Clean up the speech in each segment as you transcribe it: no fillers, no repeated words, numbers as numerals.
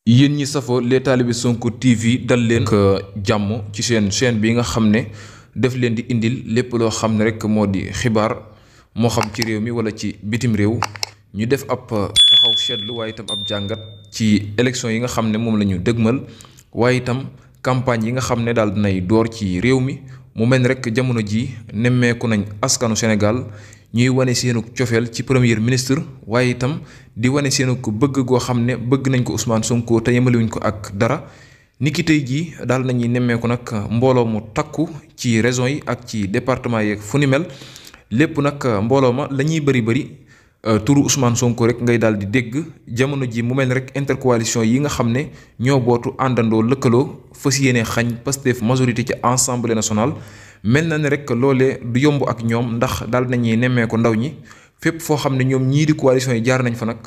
yéen ñi safoo les talibé Sonko TV dal leen ak jàmm ci seen chaîne bi nga xam ne def leen di indil lépp loo xam ne rek moo di xibaar moo xam ci réew mi wala ci bitim réew ñu def ab taxaw seetlu waaye itam ab jàngat ci élection yi nga xam ne moom la ñu dëgmal waaye itam campagne yi nga xam ne daal dinay door ci réew mi mu mel ni rek jamono ji nemmeeku nañ askanu Sénégal ñuy wane seenu cofeel ci premier ministre waaye itam di wane seenu bëgg goo xam ne bëgg nañ ko Ousmane Sonko te yemalewuñ ko ak dara niki tey jii daal nañuy nemmeeku nag mbooloo mu takku ci régions yi ak ci département yeeg fu ni mel lépp nag mbooloo ma la ñuy bëri turu Ousmane Sonko rek ngay daal di dégg jamono ji mu mel ni rek intercoalition yi nga xam ne ñoo bootu àndandoo lëkkaloo fas yéene xañ Pastef majorité ci Assemblée nationale mel na ne rek loolee du yomb ak ñoom ndax daal nañuy nemmeeku ndaw ñi fépp foo xam ne ñoom ñii di coalition yi jaar nañ fa nag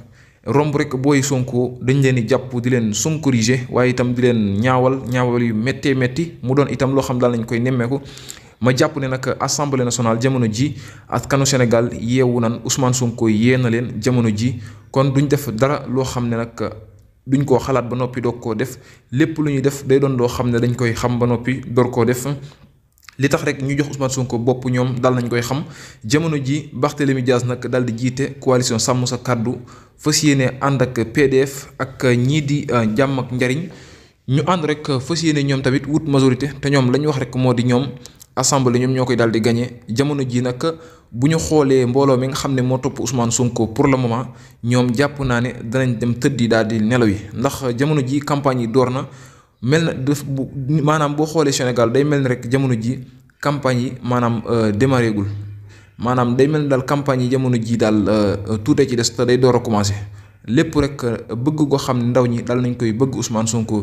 romb rek booy Sonko dañ leen di jàpp di leen sonkoriser waaye itam di leen ñaawal yu méttee métti mu doon itam loo xam daal nañ koy nemmeeku. ma jàpp ne nag Assemblée nationale jamono ji askanu Sénégal yeewu nan Ousmane Sonko yee na leen jamono ji kon duñ def dara loo xam ne nag duñ koo xalaat ba noppi doog koo def lépp lu ñuy def day doon loo xam ne dañ koy xam ba noppi door koo def. li tax rek ñu jox Ousmane Sonko bopp ñoom dal nañ koy xam jamono ji Barthélémy Dias nag dal di jiite coalition sàmm sa kàddu fas yéene ànd ak PDF ak ñii di jàmm ak njariñ ñu ànd rek fas yéene ñoom tamit wut majorité te ñoom la ñu wax rek moo di ñoom assemblée ñoom ñoo koy daal di gagné jamono ji nag bu ñu xoolee mbooloo mi nga xam ne moo topp Ousmane Sonko pour le moment ñoom jàpp naa ne danañ dem tëddi daal di nelaw yi ndax jamono ji campagne yi door na. mel na def bu maanaam boo xoolee Sénégal day mel ni rek jamono ji campagne yi maanaam démarré gul maanaam day mel ni daal campagne yi jamono ji daal tuutee ci des te day door a commencé lépp rek bëgg ko xam ne ndaw ñi daal nañ koy bëgg Ousmane Sonko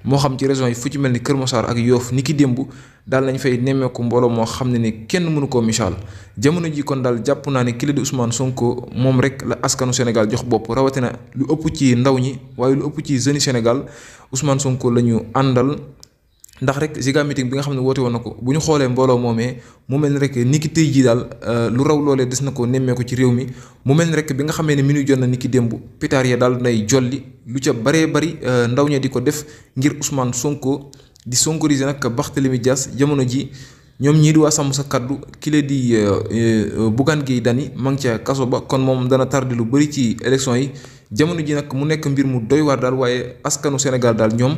moo xam ci régions yi fu ci mel ni Kër Massar ak Yoff ni ki démb daal nañ fay nemmeeku mbooloo moo xam ne ni kenn mënu koo misaal jamono ji kon daal jàpp naa ne kii di Ousmane Sonko moom rek la askanu Sénégal jox bopp rawatina lu ëpp ci ndaw ñi waaye lu ëpp ci jeunes Sénégal Ousmane Sonko la ñu àndal. ndax rek Ziga meeting bi nga xam ne woote woon na ko bu ñu xoolee mbooloo moomee mu mel ni rek ni ki tey jii daal lu raw loolee des na ko nemmeeku ci réew mi mu mel ni rek bi nga xamee ne minuit jot na ni ki démb pétard ya daal nay jolli lu ca baree bari ndaw ña di ko def ngir Ousmane Sonko di sonkoriser nag Barthélémy Dias jamono ji ñoom ñii di waa sàmm sa kaddu kile di Bougane Gueye Dany ma ngi ca kaso ba kon moom dana tardé lu bari ci élection yi jamono ji nag mu nekk mbir mu doy waar daal waaye askanu Sénégal daal ñoom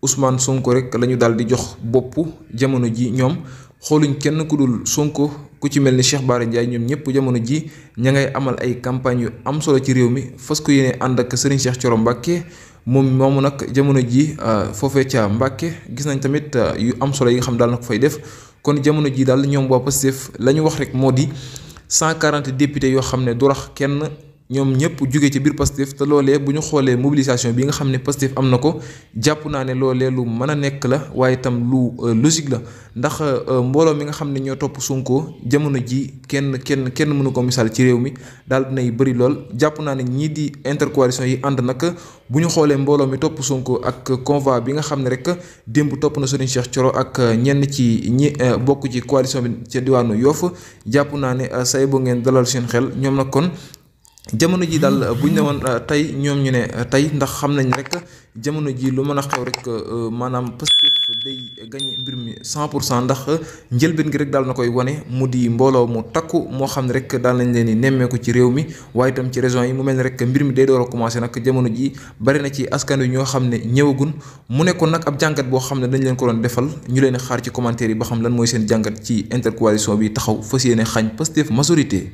Ousmane Sonko rek la ñu daal di jox bopp jamono ji ñoom xooluñ kenn ku dul Sonko ku ci mel ni Cheikh Bara Ndiaye ñoom ñëpp jamono ji ña ngay amal ay campagne yu am solo ci réew mi fas ko yéene ànd ak Serigne Cheikh Thioro Mbacké moomu nag jamono ji foofee ca Mbacké gis nañ tamit yu am solo yi nga xam daal na ko fay def kon jamono ji daal ñoom waa Pastef la ñu wax rek moo di 140 députés yoo xam ne du rax kenn. ñoom ñëpp jóge ci biir Pastef te loolee bu ñu xoolee mobilisation bi nga xam ne Pastef am na ko jàpp naa ne loolee lu mën a nekk la waaye itam lu logique la ndax mbooloo mi nga xam ne ñoo topp Sonko jamono ji kenn mënu ko misaal ci réew mi daal dinay bëri lool jàpp naa ne ñii di intercoalition yi ànd nag bu ñu xoolee mbooloo mi topp Sonko ak convoi bi nga xam ne rek démb topp na Serigne Cheikh Thioro ak ñenn ci ñi bokk ci coalition bi ca diwaanu Yoff jàpp naa ne say bo ngeen dalal seen xel ñoom nag kon jamono ji daal bu ñu ne woon tey ñoom ñu ne tey ndax xam nañ rek jamono ji lu mën a xew rek maanaam Pastef day gañe mbir mi 100% ndax njëlbeen gi rek daal na koy wane mu di mbooloo mu takku moo xam ne rek daal nañ leen di nemmeeku ci réew mi waaye itam ci régions yi mu mel ni rek mbir mi day door a commencé nag jamono ji bari na ci askan wi ñoo xam ne ñëwagun mu nekkoon nag ab jàngat boo xam ne dañ leen ko doon defal ñu leen xaar ci commentaire yi ba xam lan mooy seen jàngat ci intercoalition bi taxaw fas yéene xañ Pastef majorité.